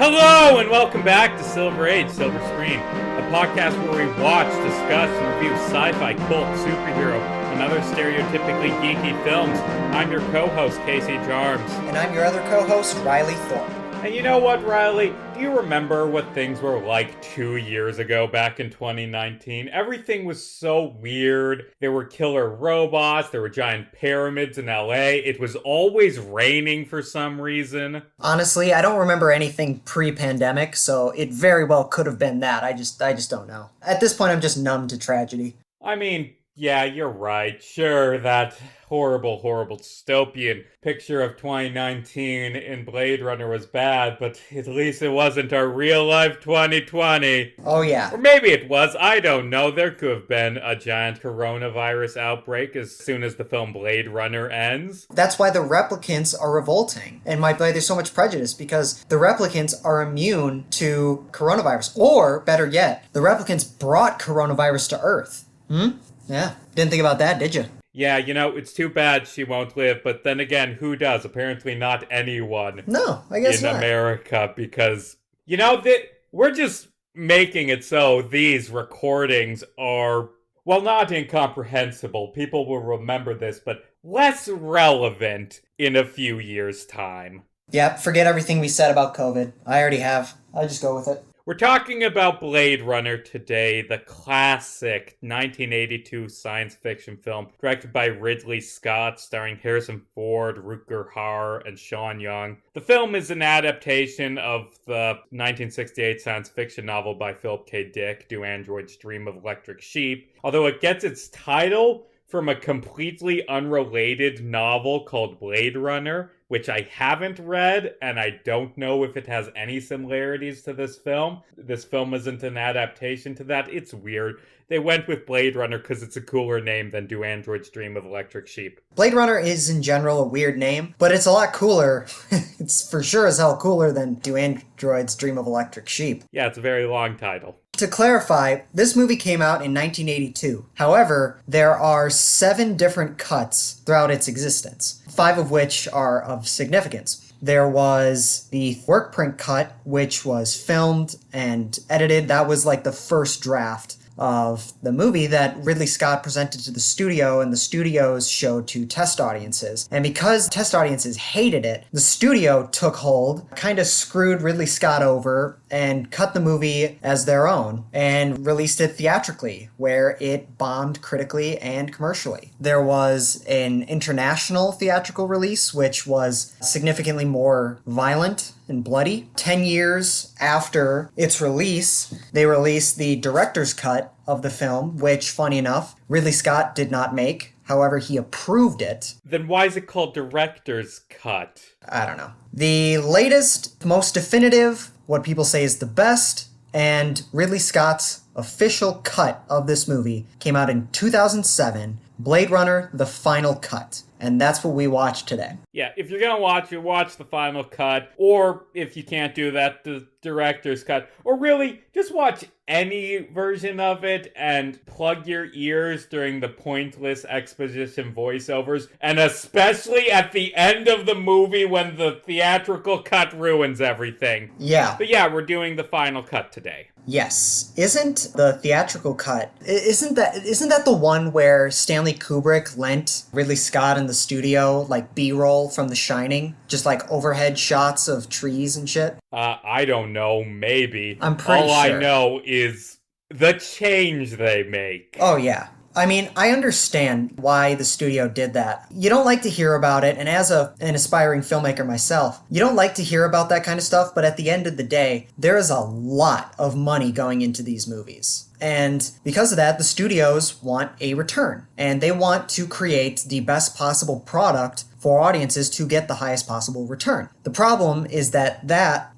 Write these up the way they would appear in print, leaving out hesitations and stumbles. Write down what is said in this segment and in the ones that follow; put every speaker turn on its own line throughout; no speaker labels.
Hello and welcome back to Silver Age, Silver Screen, a podcast where we watch, discuss, and review sci-fi, cult, superhero, and other stereotypically geeky films. I'm your co-host, Casey Jarms.
And I'm your other co-host, Riley Thorpe.
And you know what, Riley? Do you remember what things were like 2 years ago back in 2019? Everything was so weird. There were killer robots, there were giant pyramids in LA, it was always raining for some reason.
Honestly, I don't remember anything pre-pandemic, so it very well could have been that. I just don't know. At this point, I'm just numb to tragedy.
I mean, yeah, you're right. Sure, that horrible dystopian picture of 2019 in Blade Runner was bad, but at least it wasn't our real-life 2020.
Oh, yeah.
Or maybe it was, I don't know. There could have been a giant coronavirus outbreak as soon as the film Blade Runner ends.
That's why the replicants are revolting. And why there's so much prejudice, because the replicants are immune to coronavirus. Or, better yet, the replicants brought coronavirus to Earth. Yeah. Didn't think about that, did you?
Yeah, you know, it's too bad she won't live, but then again, who does? Apparently not anyone.
No, I guess
in
not.
America, because, you know, we're just making it so these recordings are, well, not incomprehensible. People will remember this, but less relevant in a few years' time.
Yep, forget everything we said about COVID. I already have. I'll just go with it.
We're talking about Blade Runner today, the classic 1982 science fiction film directed by Ridley Scott, starring Harrison Ford, Rutger Hauer, and Sean Young. The film is an adaptation of the 1968 science fiction novel by Philip K. Dick, Do Androids Dream of Electric Sheep, although it gets its title from a completely unrelated novel called Blade Runner, which I haven't read, and I don't know if it has any similarities to this film. This film isn't an adaptation to that. It's weird. They went with Blade Runner because it's a cooler name than Do Androids Dream of Electric Sheep.
Blade Runner is, in general, a weird name, but it's a lot cooler. It's for sure as hell cooler than Do Androids Dream of Electric Sheep.
Yeah, it's a very long title.
To clarify, this movie came out in 1982. However, there are 7 different cuts throughout its existence, 5 of which are of significance. There was the work print cut, which was filmed and edited. That was like the first draft of the movie that Ridley Scott presented to the studio, and the studios showed to test audiences. And because test audiences hated it, the studio took hold, kind of screwed Ridley Scott over, and cut the movie as their own, and released it theatrically, where it bombed critically and commercially. There was an international theatrical release, which was significantly more violent and bloody. 10 years after its release, they released the director's cut of the film, which, funny enough, Ridley Scott did not make. However, he approved it.
Then why is it called director's cut?
I don't know. The latest, most definitive, what people say is the best, and Ridley Scott's official cut of this movie came out in 2007, Blade Runner: The Final Cut. And that's what we watch today.
Yeah, if you're gonna watch it, watch the final cut. Or if you can't do that, the director's cut. Or really, just watch any version of it and plug your ears during the pointless exposition voiceovers. And especially at the end of the movie when the theatrical cut ruins everything.
Yeah.
But yeah, we're doing the final cut today.
Yes. Isn't the theatrical cut, isn't that the one where Stanley Kubrick lent Ridley Scott in the studio, like, B-roll from The Shining? Just, like, overhead shots of trees and shit?
I don't know, maybe.
I'm pretty
All
sure.
I know is the change they make.
Oh, yeah. I mean, I understand why the studio did that. You don't like to hear about it, and as an aspiring filmmaker myself, you don't like to hear about that kind of stuff, but at the end of the day, there is a lot of money going into these movies. And because of that, the studios want a return, and they want to create the best possible product for audiences to get the highest possible return. The problem is that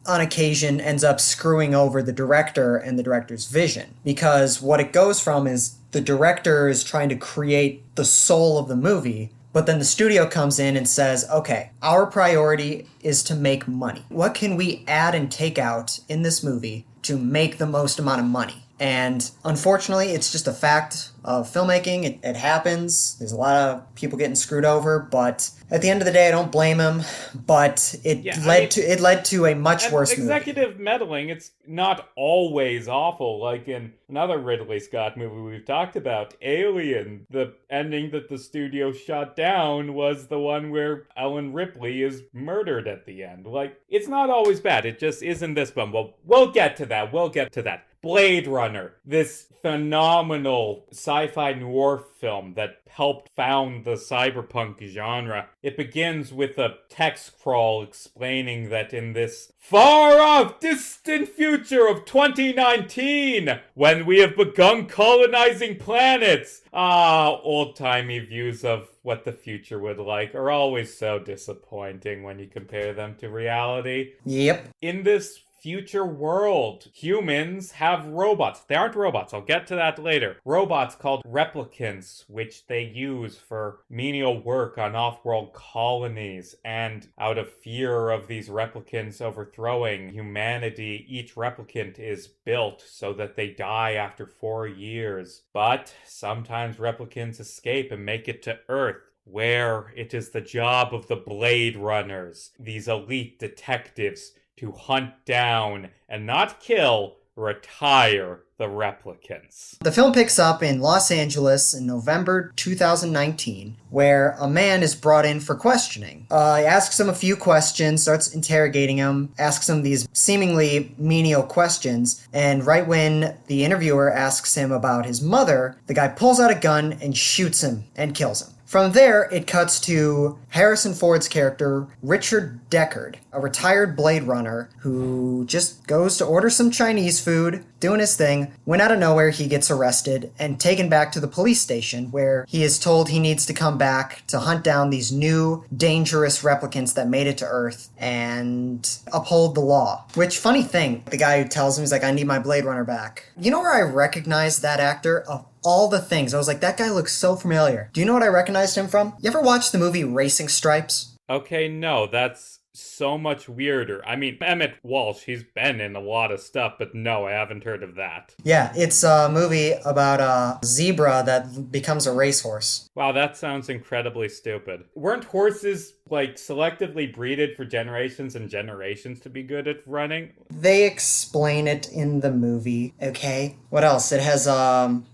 on occasion ends up screwing over the director and the director's vision, because what it goes from is the director is trying to create the soul of the movie, but then the studio comes in and says, okay, our priority is to make money. What can we add and take out in this movie to make the most amount of money? And unfortunately, it's just a fact of filmmaking. It happens. There's a lot of people getting screwed over, but at the end of the day, I don't blame him. But
Yeah, I mean,
it led to a much
and
worse movie.
executive meddling, it's not always awful. Like in another Ridley Scott movie we've talked about, Alien, the ending that the studio shot down was the one where Ellen Ripley is murdered at the end. Like, it's not always bad. It just isn't this one. Well, we'll get to that. We'll get to that. Blade Runner, this phenomenal sci-fi noir film that helped found the cyberpunk genre. It begins with a text crawl explaining that in this far-off, distant future of 2019, when we have begun colonizing planets. Old-timey views of what the future would like are always so disappointing when you compare them to reality.
Yep.
In this future world, humans have robots. They aren't robots. I'll get to that later. Robots called replicants, which they use for menial work on off-world colonies. And out of fear of these replicants overthrowing humanity, each replicant is built so that they die after 4 years. But sometimes replicants escape and make it to Earth, where it is the job of the Blade Runners, these elite detectives, to hunt down and not kill, retire the replicants.
The film picks up in Los Angeles in November 2019, where a man is brought in for questioning. He asks him a few questions, starts interrogating him, asks him these seemingly menial questions, and right when the interviewer asks him about his mother, the guy pulls out a gun and shoots him and kills him. From there, it cuts to Harrison Ford's character, Richard Deckard, a retired Blade Runner who just goes to order some Chinese food, doing his thing. When out of nowhere, he gets arrested and taken back to the police station where he is told he needs to come back to hunt down these new, dangerous replicants that made it to Earth and uphold the law. Which, funny thing, the guy who tells him, he's like, I need my Blade Runner back. You know where I recognize that actor? All the things. I was like, that guy looks so familiar. Do you know what I recognized him from? You ever watch the movie Racing Stripes?
Okay, no, that's so much weirder. I mean, Emmett Walsh, he's been in a lot of stuff, but no, I haven't heard of that.
Yeah, it's a movie about a zebra that becomes a racehorse.
Wow, that sounds incredibly stupid. Weren't horses, like, selectively breeded for generations and generations to be good at running?
They explain it in the movie, okay? What else? It has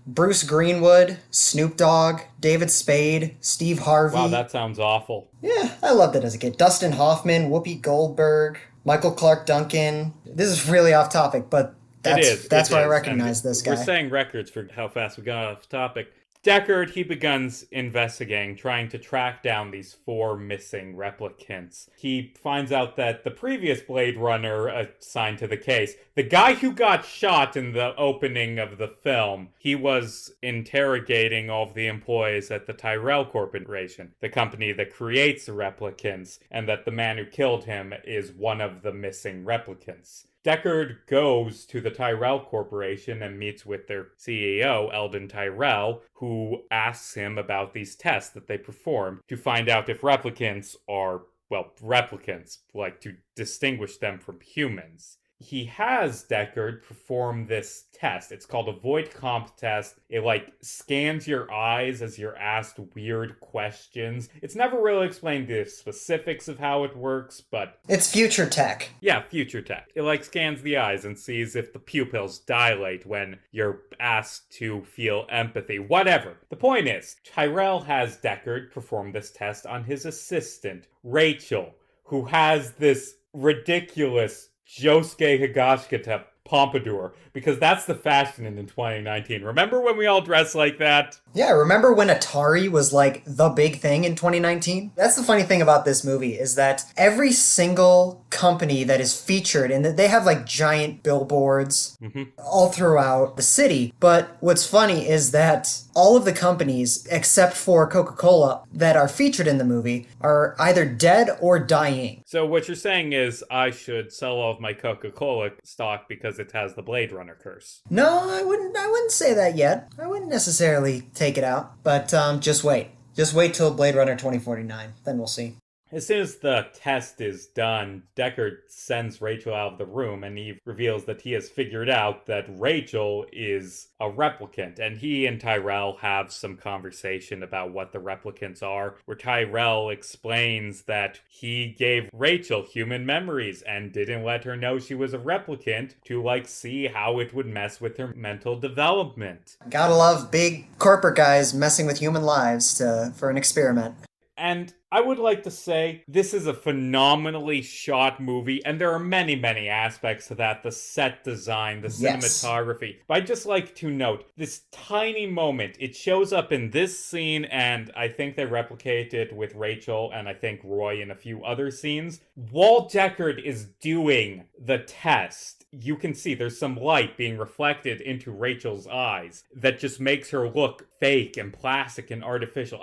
Bruce Greenwood, Snoop Dogg, David Spade, Steve Harvey.
Wow, that sounds awful.
Yeah, I loved it as a kid. Dustin Hoffman, Whoopi Goldberg, Michael Clark Duncan. This is really off topic, but that's why I recognize this guy.
We're saying records for how fast we got off topic. Deckard, he begins investigating, trying to track down these 4 missing replicants. He finds out that the previous Blade Runner assigned to the case, the guy who got shot in the opening of the film, he was interrogating all of the employees at the Tyrell Corporation, the company that creates the replicants, and that the man who killed him is one of the missing replicants. Deckard goes to the Tyrell Corporation and meets with their CEO, Eldon Tyrell, who asks him about these tests that they perform to find out if replicants are, well, replicants, like to distinguish them from humans. He has Deckard perform this test. It's called a void comp test. It scans your eyes as you're asked weird questions. It's never really explained the specifics of how it works, but
it's future tech.
Yeah, future tech. It scans the eyes and sees if the pupils dilate when you're asked to feel empathy. Whatever. The point is, Tyrell has Deckard perform this test on his assistant, Rachel, who has this ridiculous Josuke Higashikata pompadour, because that's the fashion in 2019. Remember when we all dressed like that?
Yeah, remember when Atari was the big thing in 2019? That's the funny thing about this movie, is that every single company that is featured, and they have giant billboards all throughout the city. But what's funny is that all of the companies, except for Coca-Cola, that are featured in the movie are either dead or dying.
So what you're saying is I should sell all of my Coca-Cola stock because it has the Blade Runner curse.
No, I wouldn't say that yet. I wouldn't necessarily take it out. But just wait. Just wait till Blade Runner 2049. Then we'll see.
As soon as the test is done, Deckard sends Rachel out of the room and he reveals that he has figured out that Rachel is a replicant. And he and Tyrell have some conversation about what the replicants are, where Tyrell explains that he gave Rachel human memories and didn't let her know she was a replicant to, see how it would mess with her mental development.
Gotta love big corporate guys messing with human lives for an experiment.
And I would like to say this is a phenomenally shot movie, and there are many, many aspects to that. The set design, the cinematography. But I'd just like to note this tiny moment. It shows up in this scene, and I think they replicate it with Rachel and I think Roy in a few other scenes. While Deckard is doing the test, you can see there's some light being reflected into Rachel's eyes that just makes her look fake and plastic and artificial.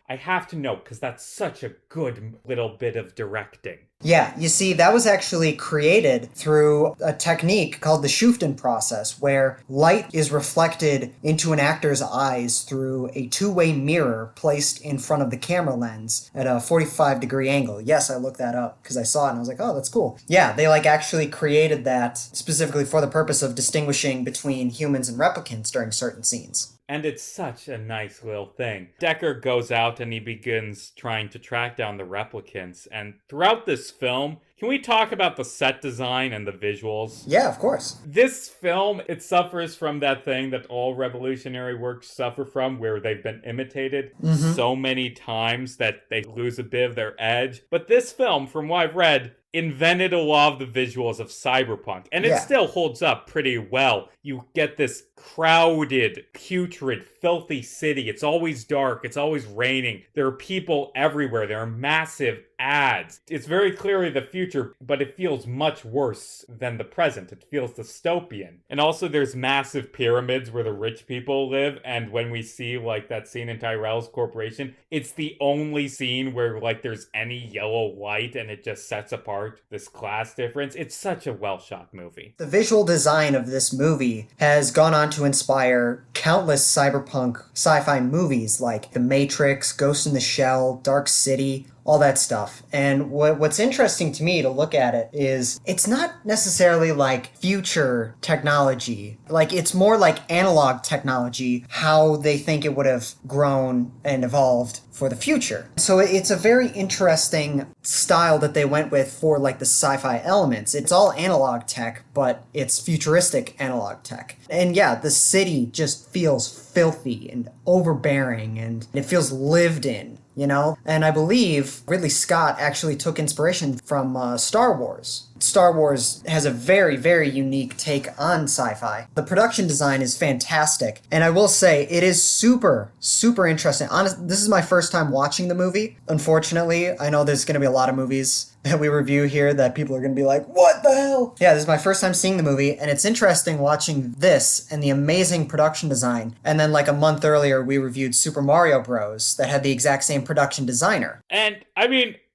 I have to note, because that's such a good little bit of directing.
Yeah, you see, that was actually created through a technique called the Schuften process, where light is reflected into an actor's eyes through a two-way mirror placed in front of the camera lens at a 45-degree angle. Yes, I looked that up because I saw it and I was like, oh, that's cool. Yeah, they actually created that specifically for the purpose of distinguishing between humans and replicants during certain scenes.
And it's such a nice little thing. Deckard goes out and he begins trying to track down the replicants. And throughout this film, can we talk about the set design and the visuals?
Yeah, of course.
This film, it suffers from that thing that all revolutionary works suffer from, where they've been imitated so many times that they lose a bit of their edge. But this film, from what I've read, invented a lot of the visuals of cyberpunk, and it still holds up pretty well. You get this crowded, putrid, filthy city. It's always dark. It's always raining. There are people everywhere. There are massive ads. It's very clearly the future, but it feels much worse than the present. It feels dystopian. And also there's massive pyramids where the rich people live, and when we see that scene in Tyrell's corporation, it's the only scene where there's any yellow light and it just sets apart this class difference. It's such a well shot movie.
The visual design of this movie has gone on to inspire countless cyberpunk sci-fi movies like The Matrix, Ghost in the Shell, Dark City, all that stuff. And what's interesting to me to look at it is it's not necessarily future technology. It's more analog technology, how they think it would have grown and evolved for the future. So it's a very interesting style that they went with for the sci-fi elements. It's all analog tech, but it's futuristic analog tech. And yeah, the city just feels filthy and overbearing, and it feels lived in. And I believe Ridley Scott actually took inspiration from Star Wars. Star Wars has a very, very unique take on sci-fi. The production design is fantastic, and I will say it is super, super interesting. This is my first time watching the movie. Unfortunately, I know there's going to be a lot of movies that we review here that people are going to be like, what the hell? Yeah, this is my first time seeing the movie, and it's interesting watching this and the amazing production design. And then a month earlier, we reviewed Super Mario Bros. That had the exact same production designer.
And,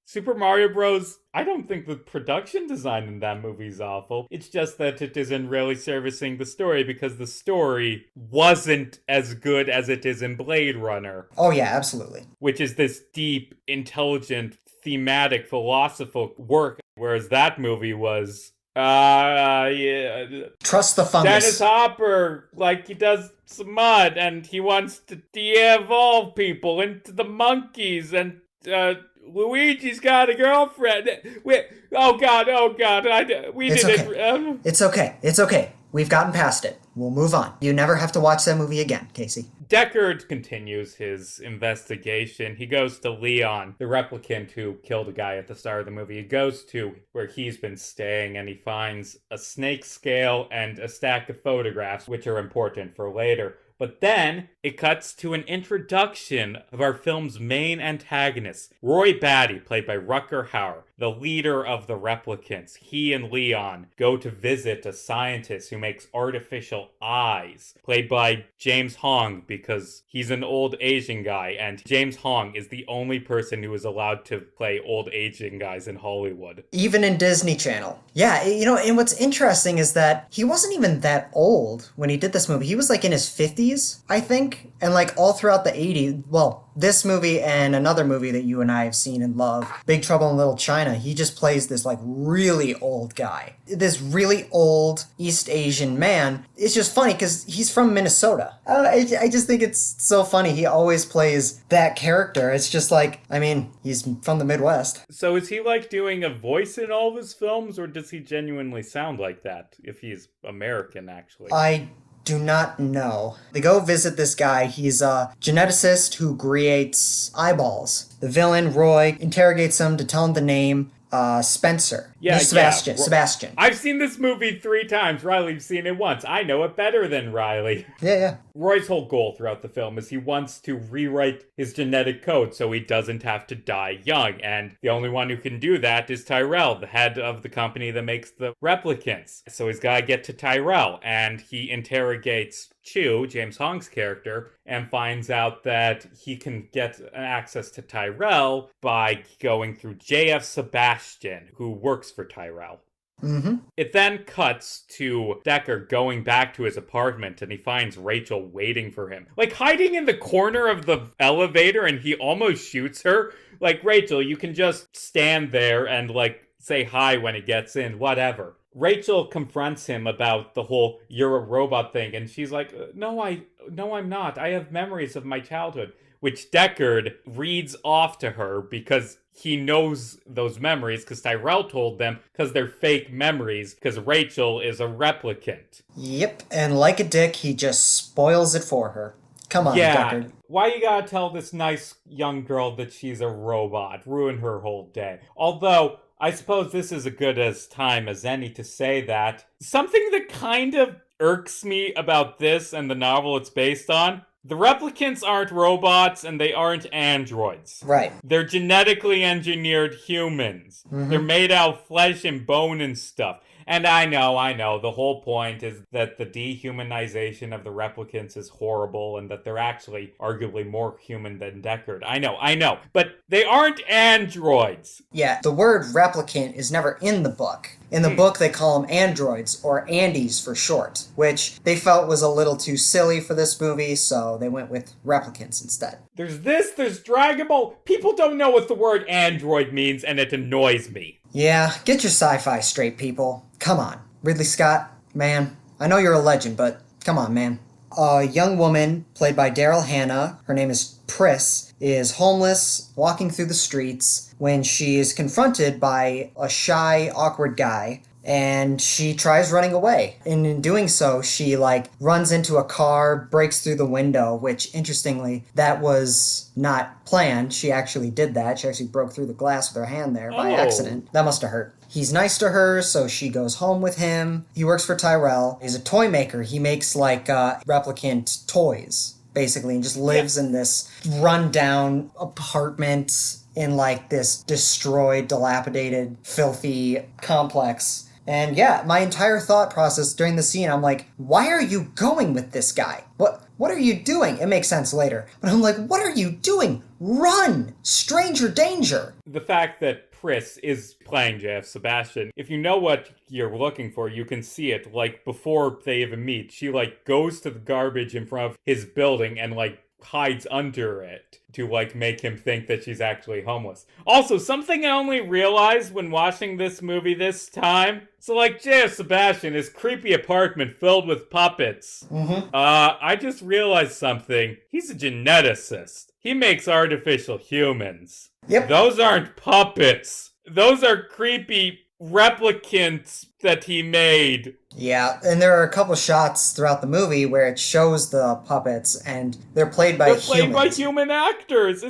Super Mario Bros., I don't think the production design in that movie is awful. It's just that it isn't really servicing the story because the story wasn't as good as it is in Blade Runner.
Oh yeah, absolutely.
Which is this deep, intelligent, thematic, philosophical work, whereas that movie was...
Trust the fungus.
Dennis Hopper, he does some mud, and he wants to de-evolve people into the monkeys, and, Luigi's got a girlfriend. Oh God,
It's okay. It's okay. We've gotten past it. We'll move on. You never have to watch that movie again, Casey.
Deckard continues his investigation. He goes to Leon, the replicant who killed a guy at the start of the movie. He goes to where he's been staying, and he finds a snake scale and a stack of photographs, which are important for later. But then it cuts to an introduction of our film's main antagonist, Roy Batty, played by Rutger Hauer, the leader of the replicants. He and Leon go to visit a scientist who makes artificial eyes, played by James Hong, because he's an old Asian guy, and James Hong is the only person who is allowed to play old Asian guys in Hollywood.
Even in Disney Channel. Yeah, and what's interesting is that he wasn't even that old when he did this movie. He was in his 50s, I think, and all throughout the 80s, well, this movie and another movie that you and I have seen and love, Big Trouble in Little China, he just plays this like really old guy. This really old East Asian man. It's just funny because he's from Minnesota. I just think it's so funny. He always plays that character. It's just like, I mean, he's from the Midwest.
So is he like doing a voice in all of his films, or does he genuinely sound like that if he's American, actually?
I do not know. They go visit this guy. He's a geneticist who creates eyeballs. The villain, Roy, interrogates him to tell him the name. Spencer.
Yeah,
Sebastian.
yeah.
Sebastian.
I've seen this movie 3 times. Riley's seen it once. I know it better than Riley.
Yeah.
Roy's whole goal throughout the film is he wants to rewrite his genetic code so he doesn't have to die young. And the only one who can do that is Tyrell, the head of the company that makes the replicants. So he's got to get to Tyrell, and he interrogates Chu, James Hong's character, and finds out that he can get access to Tyrell by going through J.F. Sebastian, who works for Tyrell.
Mm-hmm.
It then cuts to Deckard going back to his apartment, and he finds Rachel waiting for him. Like, hiding in the corner of the elevator, and he almost shoots her. Like, Rachel, you can just stand there and, like, say hi when he gets in, whatever. Rachel confronts him about the whole "you're a robot" thing, and she's like, no, I'm not. I have memories of my childhood, which Deckard reads off to her because he knows those memories because Tyrell told them, because they're fake memories, because Rachel is a replicant.
Yep, and like a dick, he just spoils it for her. Come on, Deckard.
Why you gotta tell this nice young girl that she's a robot? Ruin her whole day. Although, I suppose this is as good as time as any to say that. Something that kind of irks me about this and the novel it's based on, the replicants aren't robots and they aren't androids.
Right.
They're genetically engineered humans. Mm-hmm. They're made out of flesh and bone and stuff. And I know, the whole point is that the dehumanization of the replicants is horrible and that they're actually arguably more human than Deckard. I know, but they aren't androids.
Yeah, the word replicant is never in the book. In the book, they call them androids, or Andes for short, which they felt was a little too silly for this movie, so they went with replicants instead.
There's Dragon Ball. People don't know what the word android means, and it annoys me.
Yeah, get your sci-fi straight, people. Come on. Ridley Scott, man, I know you're a legend, but come on, man. A young woman, played by Daryl Hannah, her name is Pris, is homeless, walking through the streets when she is confronted by a shy, awkward guy, and she tries running away. And in doing so, she, runs into a car, breaks through the window, which, interestingly, that was not planned. She actually did that. She actually broke through the glass with her hand there by accident. That must have hurt. He's nice to her, so she goes home with him. He works for Tyrell. He's a toy maker. He makes, replicant toys, basically, and just lives in this run-down apartment in, this destroyed, dilapidated, filthy complex. And yeah, my entire thought process during the scene, I'm like, why are you going with this guy? What are you doing? It makes sense later. But I'm like, what are you doing? Run! Stranger danger!
The fact that Pris is playing J.F. Sebastian, if you know what you're looking for, you can see it, before they even meet. She, goes to the garbage in front of his building and, hides under it to, make him think that she's actually homeless. Also, something I only realized when watching this movie this time. So, J.F. Sebastian, his creepy apartment filled with puppets.
Mm-hmm.
I just realized something. He's a geneticist. He makes artificial humans.
Yep.
Those aren't puppets. Those are creepy replicants that he made.
Yeah, and there are a couple shots throughout the movie where it shows the puppets, and they're played by
human actors.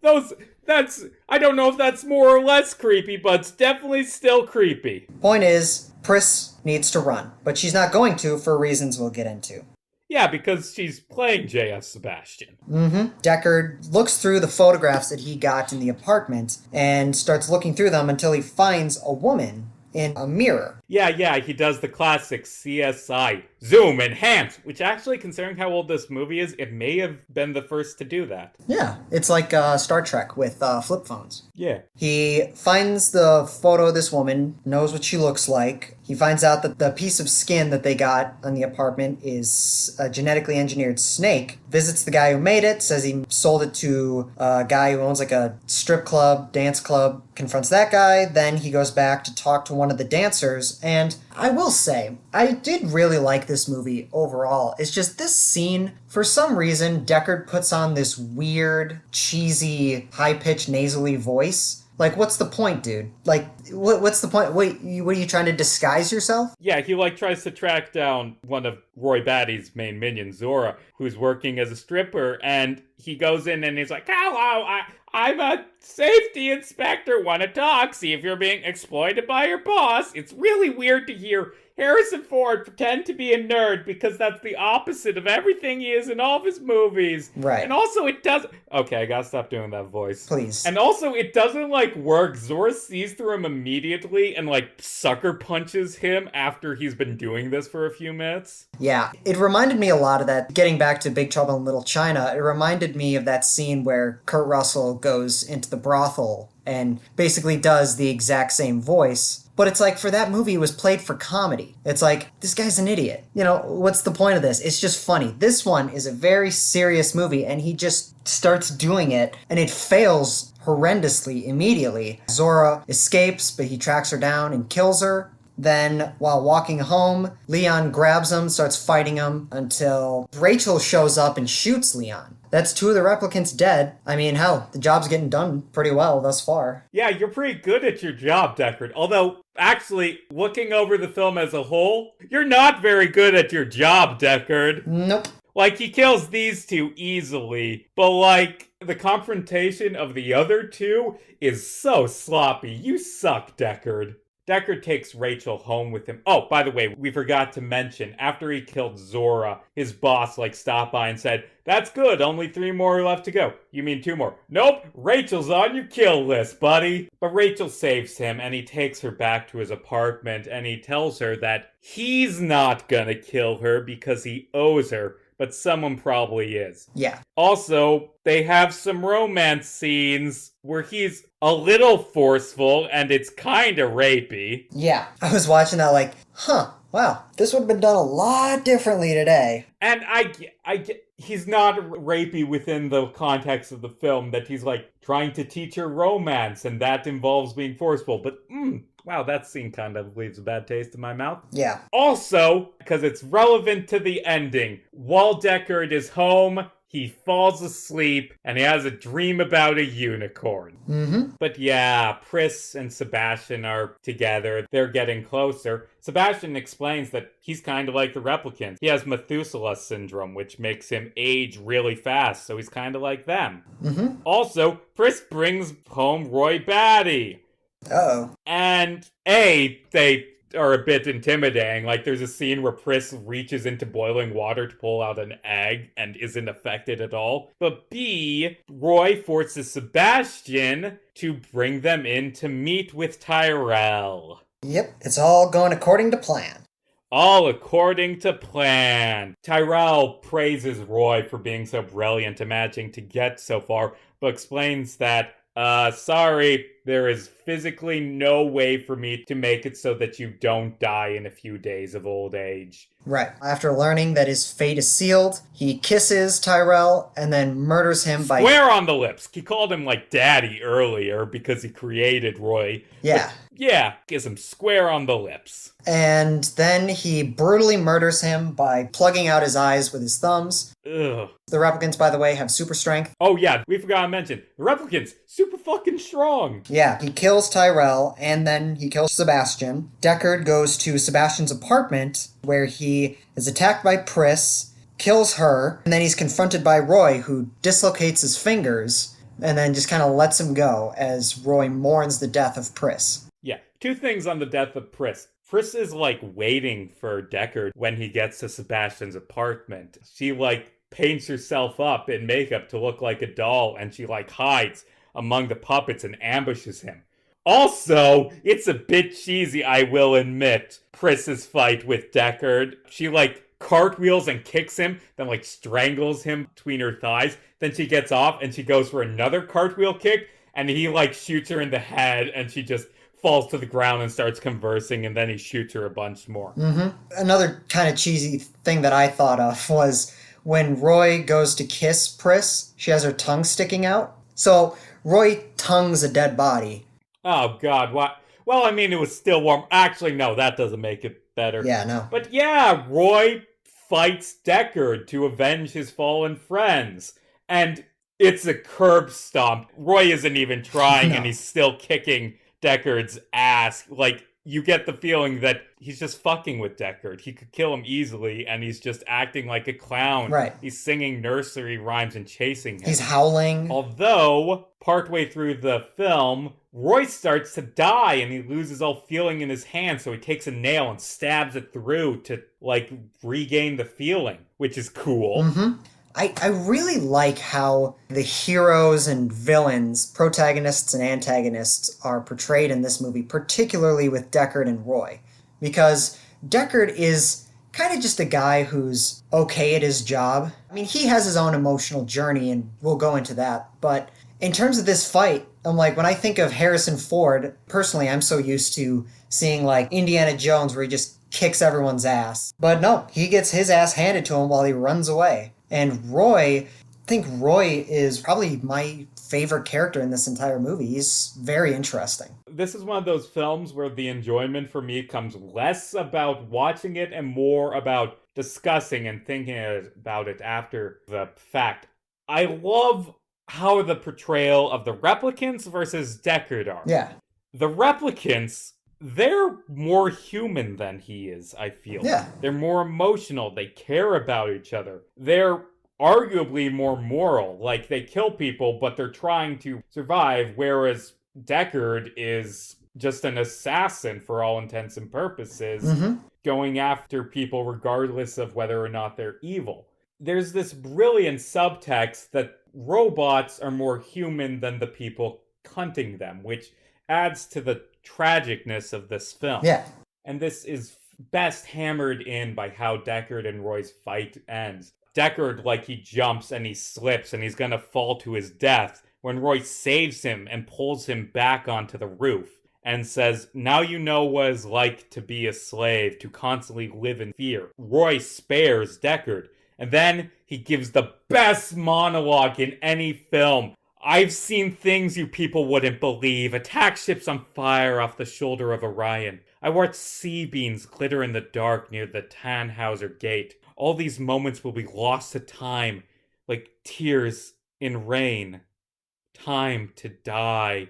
I don't know if that's more or less creepy, but it's definitely still creepy.
Point is, Pris needs to run, but she's not going to for reasons we'll get into.
Yeah, because she's playing J.F. Sebastian.
Mm-hmm. Deckard looks through the photographs that he got in the apartment and starts looking through them until he finds a woman in a mirror.
Yeah, he does the classic CSI zoom enhance, which actually, considering how old this movie is, it may have been the first to do that.
Yeah, it's like Star Trek with flip phones.
Yeah.
He finds the photo of this woman, knows what she looks like. He finds out that the piece of skin that they got on the apartment is a genetically engineered snake. Visits the guy who made it, says he sold it to a guy who owns like a strip club, dance club, confronts that guy. Then he goes back to talk to one of the dancers. And I will say, I did really like this movie overall. It's just this scene, for some reason, Deckard puts on this weird, cheesy, high-pitched, nasally voice. Like, what's the point, dude? Like, what's the point? Wait, what are you trying to disguise yourself?
Yeah, he tries to track down one of Roy Batty's main minions, Zora, who's working as a stripper, and he goes in and he's like, "Hello, I'm a safety inspector. Want to talk? See if you're being exploited by your boss." It's really weird to hear Harrison Ford pretend to be a nerd because that's the opposite of everything he is in all of his movies.
Right.
And also it doesn't... Okay, I gotta stop doing that voice.
Please.
And also it doesn't work. Zora sees through him immediately and sucker punches him after he's been doing this for a few minutes.
Yeah. It reminded me a lot of that, getting back to Big Trouble in Little China, it reminded me of that scene where Kurt Russell goes into the brothel and basically does the exact same voice. But it's for that movie, it was played for comedy. It's this guy's an idiot. What's the point of this? It's just funny. This one is a very serious movie, and he just starts doing it, and it fails horrendously immediately. Zora escapes, but he tracks her down and kills her. Then, while walking home, Leon grabs him, starts fighting him, until Rachel shows up and shoots Leon. That's two of the replicants dead. I mean, hell, the job's getting done pretty well thus far.
Yeah, you're pretty good at your job, Deckard. Although, actually, looking over the film as a whole, you're not very good at your job, Deckard.
Nope.
He kills these two easily, but the confrontation of the other two is so sloppy. You suck, Deckard. Deckard takes Rachel home with him. Oh, by the way, we forgot to mention, after he killed Zora, his boss stopped by and said, "That's good, only 3 more left to go." "You mean 2 more?" "Nope, Rachel's on your kill list, buddy." But Rachel saves him, and he takes her back to his apartment, and he tells her that he's not gonna kill her because he owes her, but someone probably is.
Yeah.
Also, they have some romance scenes where he's a little forceful and it's kind of rapey.
Yeah. I was watching that wow, this would have been done a lot differently today.
And I get he's not rapey within the context of the film, that he's trying to teach her romance and that involves being forceful. But, wow, that scene kind of leaves a bad taste in my mouth.
Yeah.
Also, because it's relevant to the ending, while Deckard is home, he falls asleep and he has a dream about a unicorn.
Mm-hmm.
But yeah, Pris and Sebastian are together. They're getting closer. Sebastian explains that he's kind of like the replicant. He has Methuselah syndrome, which makes him age really fast, so he's kind of like them.
Mm-hmm.
Also, Pris brings home Roy Batty.
Uh-oh.
And they are a bit intimidating. There's a scene where Pris reaches into boiling water to pull out an egg and isn't affected at all. But B, Roy forces Sebastian to bring them in to meet with Tyrell.
Yep, it's all going according to plan.
All according to plan. Tyrell praises Roy for being so brilliant and managing to get so far, but explains that, sorry, there is physically no way for me to make it so that you don't die in a few days of old age.
Right. After learning that his fate is sealed, he kisses Tyrell and then murders him by...
Square on the lips. He called him daddy earlier because he created Roy.
Yeah.
But yeah, gives him square on the lips.
And then he brutally murders him by plugging out his eyes with his thumbs.
Ugh.
The replicants, by the way, have super strength.
Oh yeah, we forgot to mention, the replicants, super fucking strong.
Yeah, he kills Tyrell, and then he kills Sebastian. Deckard goes to Sebastian's apartment, where he is attacked by Pris, kills her, and then he's confronted by Roy, who dislocates his fingers, and then just kind of lets him go as Roy mourns the death of Pris.
Yeah, 2 things on the death of Pris. Pris is waiting for Deckard when he gets to Sebastian's apartment. She paints herself up in makeup to look like a doll, and she hides among the puppets and ambushes him. Also, it's a bit cheesy, I will admit, Pris's fight with Deckard. She, like, cartwheels and kicks him, then, like, strangles him between her thighs. Then she gets off and she goes for another cartwheel kick, and he, like, shoots her in the head, and she just falls to the ground and starts conversing, and then he shoots her a bunch more.
Another kind of cheesy thing that I thought of was when Roy goes to kiss Pris, she has her tongue sticking out. So Roy tongues a dead body.
Oh, God, what? Well, I mean, it was still warm. Actually, no, that doesn't make it better.
Yeah, no.
But yeah, Roy fights Deckard to avenge his fallen friends. And it's a curb stomp. Roy isn't even trying,
No.
and he's still kicking Deckard's ass. Like, you get the feeling that he's just fucking with Deckard. He could kill him easily, and he's just acting like a clown.
Right.
He's singing nursery rhymes and chasing him.
He's howling.
Although, partway through the film, Roy starts to die and he loses all feeling in his hand, so he takes a nail and stabs it through to, like, regain the feeling, which is cool.
I really like how the heroes and villains, protagonists and antagonists, are portrayed in this movie, particularly with Deckard and Roy. Because Deckard is kind of just a guy who's okay at his job. I mean, he has his own emotional journey, and we'll go into that. But in terms of this fight, I'm like, when I think of Harrison Ford, personally, I'm so used to seeing, like, Indiana Jones where he just kicks everyone's ass. But no, he gets his ass handed to him while he runs away. And Roy, I think Roy is probably my favorite character in this entire movie. He's very interesting.
This is one of those films where the enjoyment for me comes less about watching it and more about discussing and thinking about it after the fact. I love how the portrayal of the replicants versus Deckard are.
Yeah.
The replicants, they're more human than he is, I feel.
Yeah.
They're more emotional. They care about each other. They're arguably more moral. Like, they kill people, but they're trying to survive, whereas Deckard is just an assassin for all intents and purposes, going after people regardless of whether or not they're evil. There's this brilliant subtext that robots are more human than the people hunting them, which adds to the tragicness of this film.
Yeah.
And this is best hammered in by how Deckard and Roy's fight ends. Deckard, like, he jumps and he slips and he's gonna fall to his death when Roy saves him and pulls him back onto the roof and says, "Now you know what it's like to be a slave, to constantly live in fear." Roy spares Deckard, and then he gives the best monologue in any film. "I've seen things you people wouldn't believe. Attack ships on fire off the shoulder of Orion. I watched sea beams glitter in the dark near the Tannhauser Gate. All these moments will be lost to time, like tears in rain. Time to die."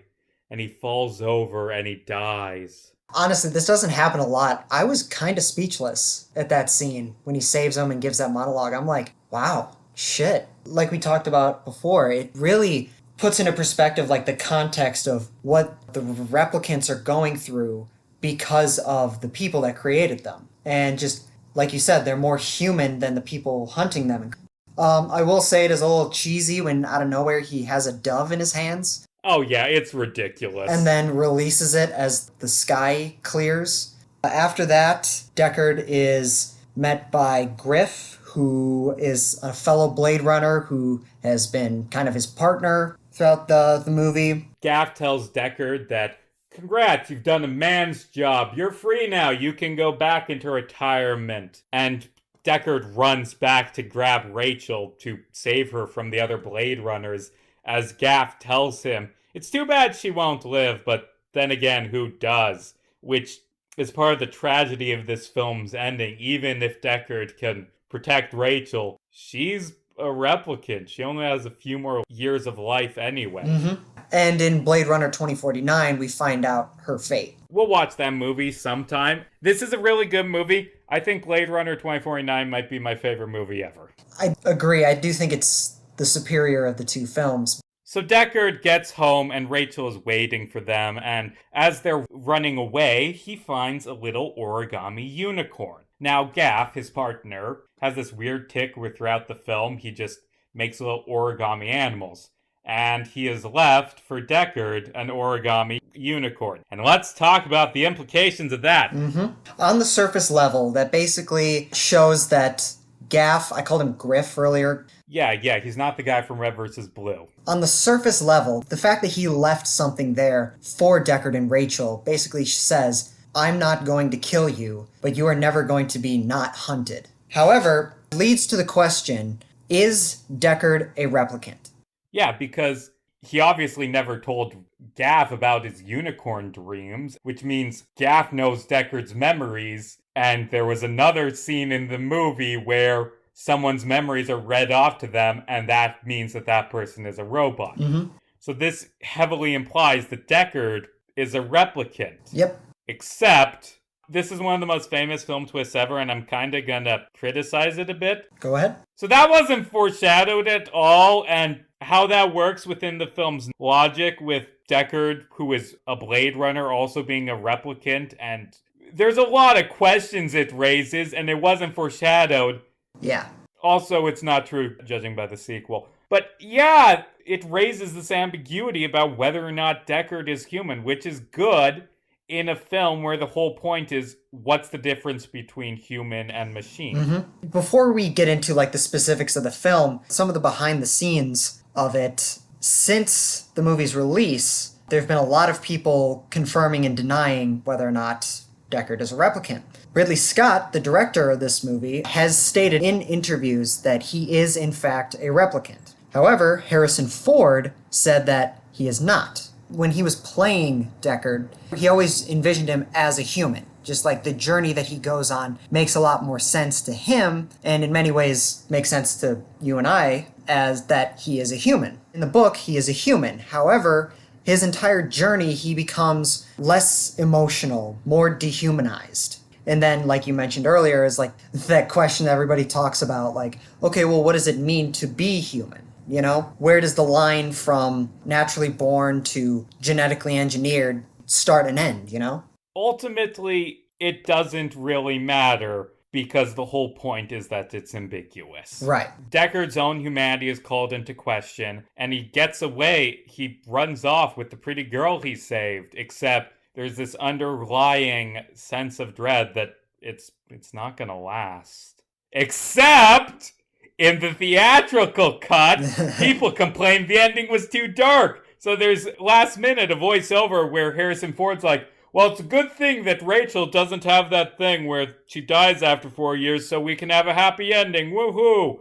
And he falls over and he dies.
Honestly, this doesn't happen a lot. I was kind of speechless at that scene when he saves him and gives that monologue. I'm like, wow, shit. Like we talked about before, it really puts into perspective, like, the context of what the replicants are going through because of the people that created them. And just, like you said, they're more human than the people hunting them. I will say it is a little cheesy when out of nowhere he has a dove in his hands
Oh yeah, it's ridiculous.
and then releases it as the sky clears. After that, Deckard is met by Griff, who is a fellow Blade Runner who has been kind of his partner throughout the movie.
Gaff tells Deckard that, "Congrats, you've done a man's job. You're free now. You can go back into retirement." And Deckard runs back to grab Rachel to save her from the other Blade Runners, as Gaff tells him, "It's too bad she won't live, but then again, who does?" Which is part of the tragedy of this film's ending. Even if Deckard can protect Rachel, she's a replicant. She only has a few more years of life anyway.
And in Blade Runner 2049, we find out her fate.
We'll watch that movie sometime. This is a really good movie. I think Blade Runner 2049 might be my favorite movie ever.
I agree. I do think it's the superior of the two films.
So Deckard gets home and Rachel is waiting for them, and as they're running away, he finds a little origami unicorn. Now Gaff, his partner, has this weird tick where throughout the film he just makes little origami animals. And he has left for Deckard an origami unicorn. And let's talk about the implications of that.
On the surface level, that basically shows that Gaff, I called him Griff earlier.
Yeah, he's not the guy from Red vs. Blue.
On the surface level, the fact that he left something there for Deckard and Rachel basically says, I'm not going to kill you, but you are never going to be not hunted. However, leads to the question, is Deckard a replicant?
Yeah, because he obviously never told Gaff about his unicorn dreams, which means Gaff knows Deckard's memories, and there was another scene in the movie where someone's memories are read off to them, and that means that that person is a robot. So this heavily implies that Deckard is a replicant.
Yep.
Except, this is one of the most famous film twists ever, and I'm kind of gonna criticize it a bit.
Go ahead.
So that wasn't foreshadowed at all, and how that works within the film's logic with Deckard, who is a Blade Runner, also being a replicant, and there's a lot of questions it raises, and it wasn't foreshadowed.
Yeah.
Also, it's not true, judging by the sequel. But yeah, it raises this ambiguity about whether or not Deckard is human, which is good in a film where the whole point is what's the difference between human and machine.
Before we get into like the specifics of the film, some of the behind the scenes of it, since the movie's release, there have been a lot of people confirming and denying whether or not Deckard is a replicant. Ridley Scott, the director of this movie, has stated in interviews that he is in fact a replicant. However, Harrison Ford said that he is not. When he was playing Deckard, he always envisioned him as a human. Just like the journey that he goes on makes a lot more sense to him, and in many ways makes sense to you and I, as that he is a human. In the book, he is a human. However, his entire journey, he becomes less emotional, more dehumanized. And then, like you mentioned earlier, is like that question that everybody talks about, like, okay, well, what does it mean to be human? You know, where does the line from naturally born to genetically engineered start and end, you know?
Ultimately, it doesn't really matter because the whole point is that it's ambiguous.
Right.
Deckard's own humanity is called into question, and he gets away. He runs off with the pretty girl he saved, except there's this underlying sense of dread that it's not gonna last. Except in the theatrical cut, people complained the ending was too dark. So there's last minute a voiceover where Harrison Ford's like, well, it's a good thing that Rachel doesn't have that thing where she dies after 4 years so we can have a happy ending. Woohoo!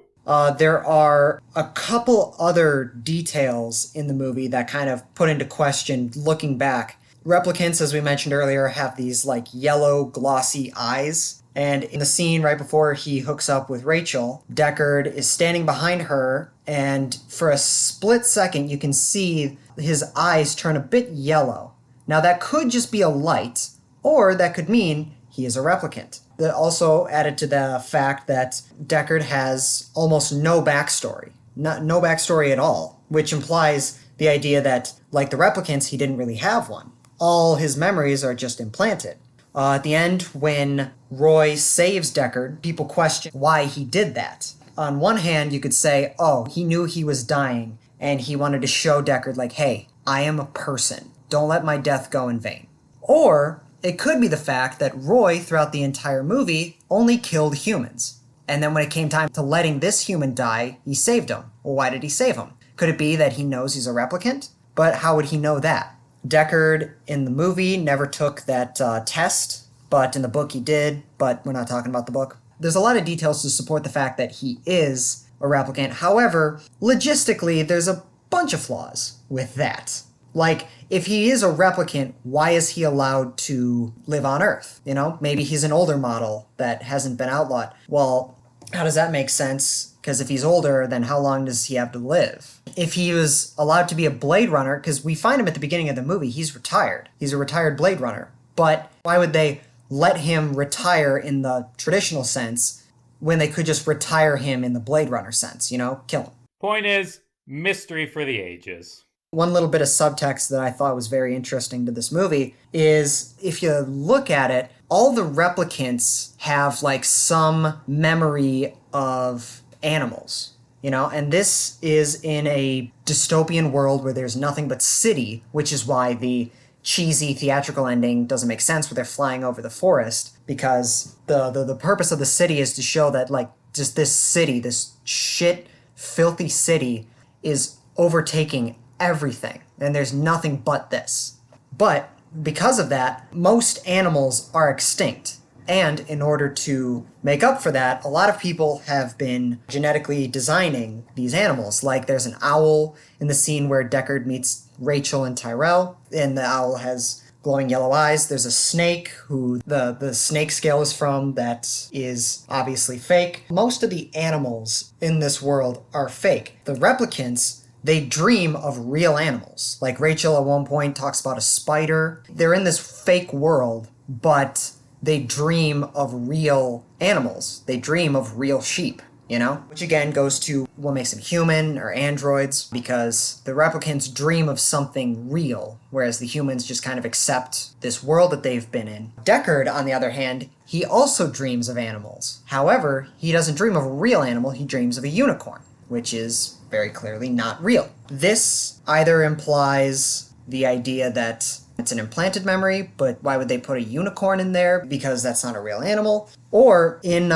There are a couple other details in the movie that kind of put into question looking back. Replicants, as we mentioned earlier, have these like yellow glossy eyes. And in the scene right before he hooks up with Rachel, Deckard is standing behind her, and for a split second you can see his eyes turn a bit yellow. Now that could just be a light, or that could mean he is a replicant. That also added to the fact that Deckard has almost no backstory. No backstory at all, which implies the idea that, like the replicants, he didn't really have one. All his memories are just implanted. At the end, when Roy saves Deckard, people question why he did that. On one hand, you could say, oh, he knew he was dying, and he wanted to show Deckard, like, hey, I am a person. Don't let my death go in vain. Or it could be the fact that Roy, throughout the entire movie, only killed humans. And then when it came time to letting this human die, he saved him. Well, why did he save him? Could it be that he knows he's a replicant? But how would he know that? Deckard, in the movie, never took that test, but in the book he did, but we're not talking about the book. There's a lot of details to support the fact that he is a replicant. However, logistically, there's a bunch of flaws with that. Like, if he is a replicant, why is he allowed to live on Earth? You know, maybe he's an older model that hasn't been outlawed. Well, how does that make sense? Because if he's older, then how long does he have to live? If he was allowed to be a Blade Runner, because we find him at the beginning of the movie, he's retired. He's a retired Blade Runner. But why would they let him retire in the traditional sense when they could just retire him in the Blade Runner sense, you know? Kill him.
Point is, mystery for the ages.
One little bit of subtext that I thought was very interesting to this movie is, if you look at it, all the replicants have like some memory of animals, you know, and this is in a dystopian world where there's nothing but city, which is why the cheesy theatrical ending doesn't make sense where they're flying over the forest, because the purpose of the city is to show that, like, just this city, this shit, filthy city, is overtaking everything, and there's nothing but this. But because of that, most animals are extinct. And in order to make up for that, a lot of people have been genetically designing these animals. Like, there's an owl in the scene where Deckard meets Rachel and Tyrell, and the owl has glowing yellow eyes. There's a snake who the snake scale is from that is obviously fake. Most of the animals in this world are fake. The replicants, they dream of real animals. Like, Rachel at one point talks about a spider. They're in this fake world, but they dream of real animals. They dream of real sheep, you know? Which again goes to what makes them human or androids, because the replicants dream of something real, whereas the humans just kind of accept this world that they've been in. Deckard, on the other hand, he also dreams of animals. However, he doesn't dream of a real animal, he dreams of a unicorn, which is very clearly not real. This either implies the idea that it's an implanted memory, but why would they put a unicorn in there? Because that's not a real animal. Or in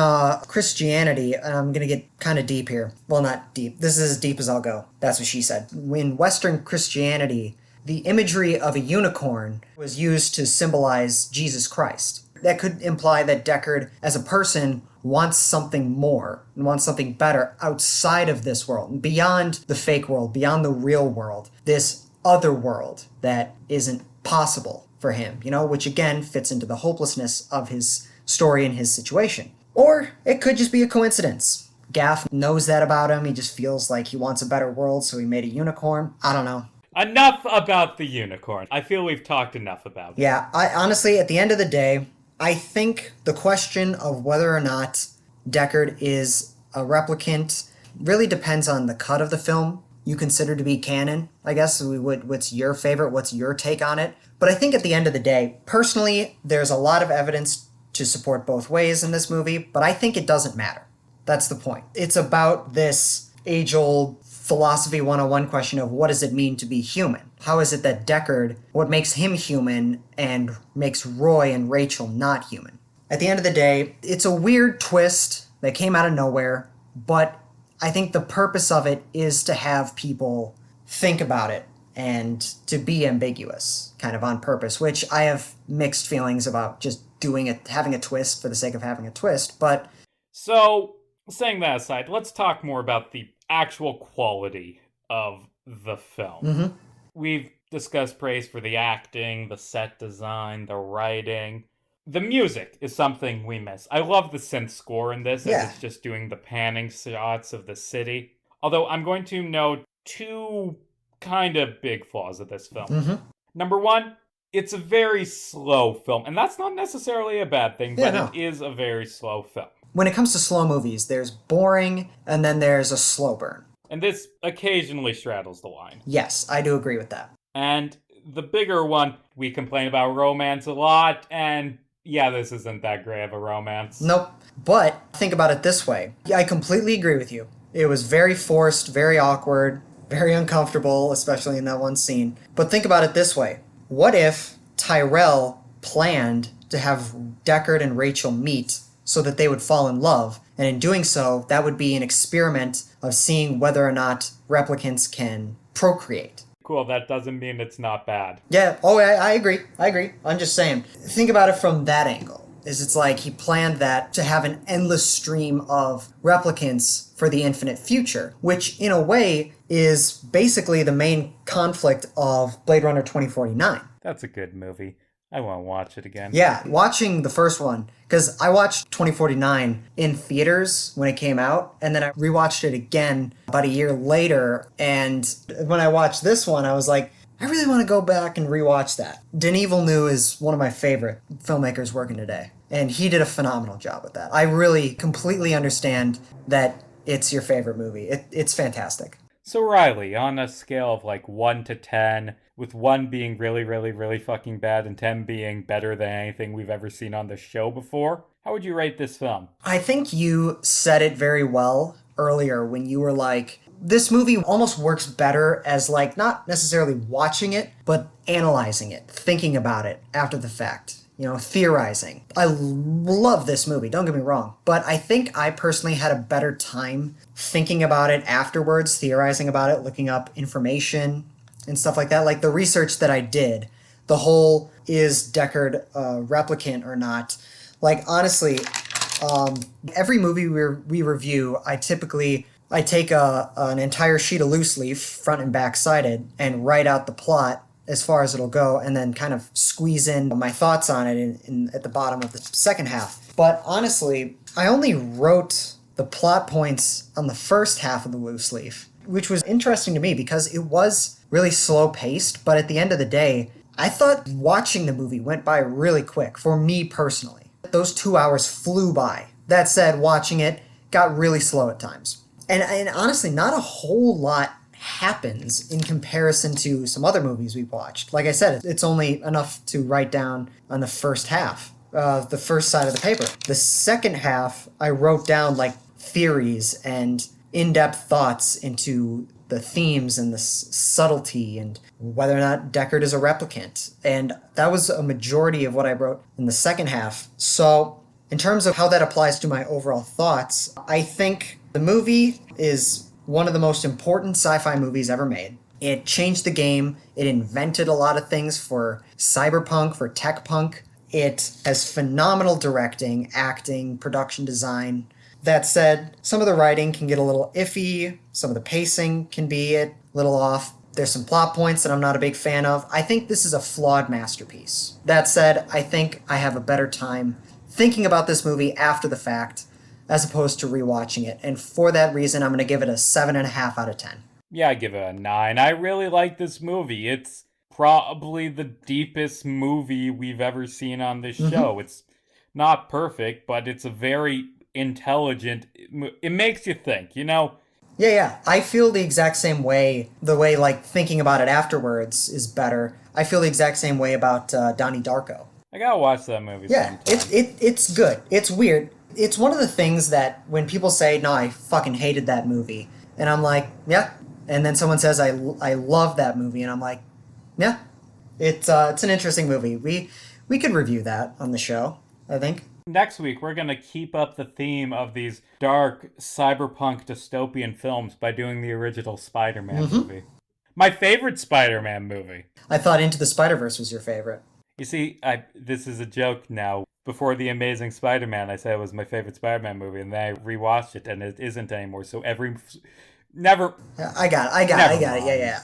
Christianity, and I'm going to get kind of deep here. Well, not deep. This is as deep as I'll go. That's what she said. In Western Christianity, the imagery of a unicorn was used to symbolize Jesus Christ. That could imply that Deckard, as a person, wants something more and wants something better outside of this world, beyond the fake world, beyond the real world. This other world that isn't possible for him, you know, which again fits into the hopelessness of his story and his situation. Or it could just be a coincidence. Gaff knows that about him. He just feels like he wants a better world, so he made a unicorn. I don't know.
Enough about the unicorn. I feel we've talked enough about it.
Yeah, I honestly, at the end of the day, I think the question of whether or not Deckard is a replicant really depends on the cut of the film you consider to be canon, I guess. What's your favorite? What's your take on it? But I think at the end of the day, personally, there's a lot of evidence to support both ways in this movie, but I think it doesn't matter. That's the point. It's about this age-old philosophy 101 question of what does it mean to be human? How is it that Deckard, what makes him human and makes Roy and Rachel not human? At the end of the day, it's a weird twist that came out of nowhere, but I think the purpose of it is to have people think about it and to be ambiguous, kind of on purpose, which I have mixed feelings about just doing it, having a twist for the sake of having a twist, but...
So, saying that aside, let's talk more about the actual quality of the film.
Mm-hmm.
We've discussed praise for the acting, the set design, the writing. The music is something we miss. I love the synth score in this, as it's just doing the panning shots of the city. Although I'm going to note two kind of big flaws of this film.
Mm-hmm.
Number one, it's a very slow film. And that's not necessarily a bad thing, but it is a very slow film.
When it comes to slow movies, there's boring and then there's a slow burn.
And this occasionally straddles the line.
Yes, I do agree with that.
And the bigger one, we complain about romance a lot, and yeah, this isn't that great of a romance.
Nope. But think about it this way. I completely agree with you. It was very forced, very awkward, very uncomfortable, especially in that one scene. But think about it this way. What if Tyrell planned to have Deckard and Rachel meet so that they would fall in love? And in doing so, that would be an experiment of seeing whether or not replicants can procreate.
Cool, that doesn't mean it's not bad.
Yeah, I agree. I'm just saying. Think about it from that angle. It's like he planned that to have an endless stream of replicants for the infinite future, which in a way is basically the main conflict of Blade Runner 2049.
That's a good movie. I want to watch it again.
Yeah, watching the first one, because I watched 2049 in theaters when it came out, and then I rewatched it again about a year later, and when I watched this one, I was like, I really want to go back and rewatch that. Denis Villeneuve is one of my favorite filmmakers working today, and he did a phenomenal job with that. I really completely understand that it's your favorite movie. It's fantastic.
So Riley, on a scale of like 1 to 10, with 1 being really, really, really fucking bad and 10 being better than anything we've ever seen on the show before, how would you rate this film?
I think you said it very well earlier when you were like, this movie almost works better as like not necessarily watching it, but analyzing it, thinking about it after the fact. Theorizing. I love this movie, don't get me wrong, but I think I personally had a better time thinking about it afterwards, theorizing about it, looking up information and stuff like that. Like the research that I did, the whole is Deckard a replicant or not. Like honestly, every movie we review, I take an entire sheet of loose leaf, front and back sided, and write out the plot as far as it'll go, and then kind of squeeze in my thoughts on it at the bottom of the second half. But honestly, I only wrote the plot points on the first half of the loose leaf, which was interesting to me because it was really slow paced, but at the end of the day, I thought watching the movie went by really quick for me personally. Those 2 hours flew by. That said, watching it got really slow at times. And honestly, not a whole lot happens in comparison to some other movies we've watched. Like I said, it's only enough to write down on the first half, the first side of the paper. The second half, I wrote down like theories and in-depth thoughts into the themes and the subtlety and whether or not Deckard is a replicant. And that was a majority of what I wrote in the second half. So in terms of how that applies to my overall thoughts, I think the movie is one of the most important sci-fi movies ever made. It changed the game. It invented a lot of things for cyberpunk, for tech punk. It has phenomenal directing, acting, production design. That said, some of the writing can get a little iffy. Some of the pacing can be a little off. There's some plot points that I'm not a big fan of. I think this is a flawed masterpiece. That said, I think I have a better time thinking about this movie after the fact as opposed to rewatching it. And for that reason, I'm going to give it a 7.5 out of 10.
Yeah, I give it a 9. I really like this movie. It's probably the deepest movie we've ever seen on this show. It's not perfect, but it's a very intelligent... It makes you think,
Yeah. I feel the exact same way. The way, like, thinking about it afterwards is better. I feel the exact same way about Donnie Darko.
I gotta watch that movie sometime.
It's good. It's weird. It's one of the things that when people say, no, I fucking hated that movie, and I'm like, yeah. And then someone says, I love that movie, and I'm like, yeah. It's an interesting movie. We could review that on the show, I think.
Next week, we're going to keep up the theme of these dark, cyberpunk, dystopian films by doing the original Spider-Man movie. My favorite Spider-Man movie.
I thought Into the Spider-Verse was your favorite.
You see, this is a joke now. Before The Amazing Spider-Man, I said it was my favorite Spider-Man movie, and then I rewatched it, and it isn't anymore. So never...
I got it. Yeah.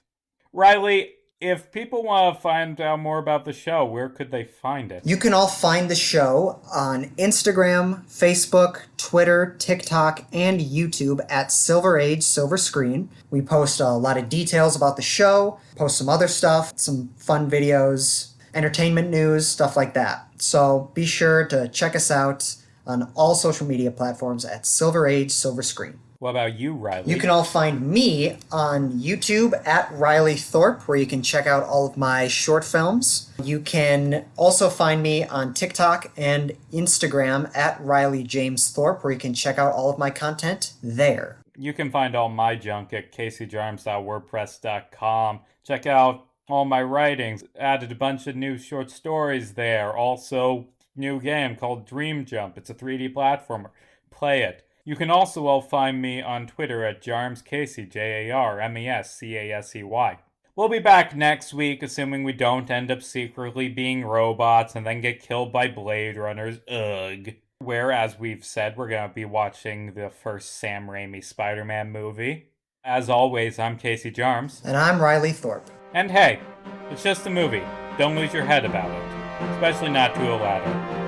Riley, if people want to find out more about the show, where could they find it?
You can all find the show on Instagram, Facebook, Twitter, TikTok, and YouTube at Silver Age Silver Screen. We post a lot of details about the show, post some other stuff, some fun videos, entertainment news, stuff like that. So be sure to check us out on all social media platforms at Silver Age Silver Screen.
What about you, Riley?
You can all find me on YouTube at Riley Thorpe, where you can check out all of my short films. You can also find me on TikTok and Instagram at Riley James Thorpe, where you can check out all of my content there.
You can find all my junk at caseyjarms.wordpress.com. Check out all my writings. Added a bunch of new short stories there. Also, new game called Dream Jump. It's a 3D platformer. Play it. You can also all find me on Twitter at JarmesCasey, JarmesCasey. We'll be back next week, assuming we don't end up secretly being robots and then get killed by Blade Runners. Ugh. Where, as we've said, we're going to be watching the first Sam Raimi Spider-Man movie. As always, I'm Casey Jarms.
And I'm Riley Thorpe.
And hey, it's just a movie. Don't lose your head about it. Especially not to a ladder.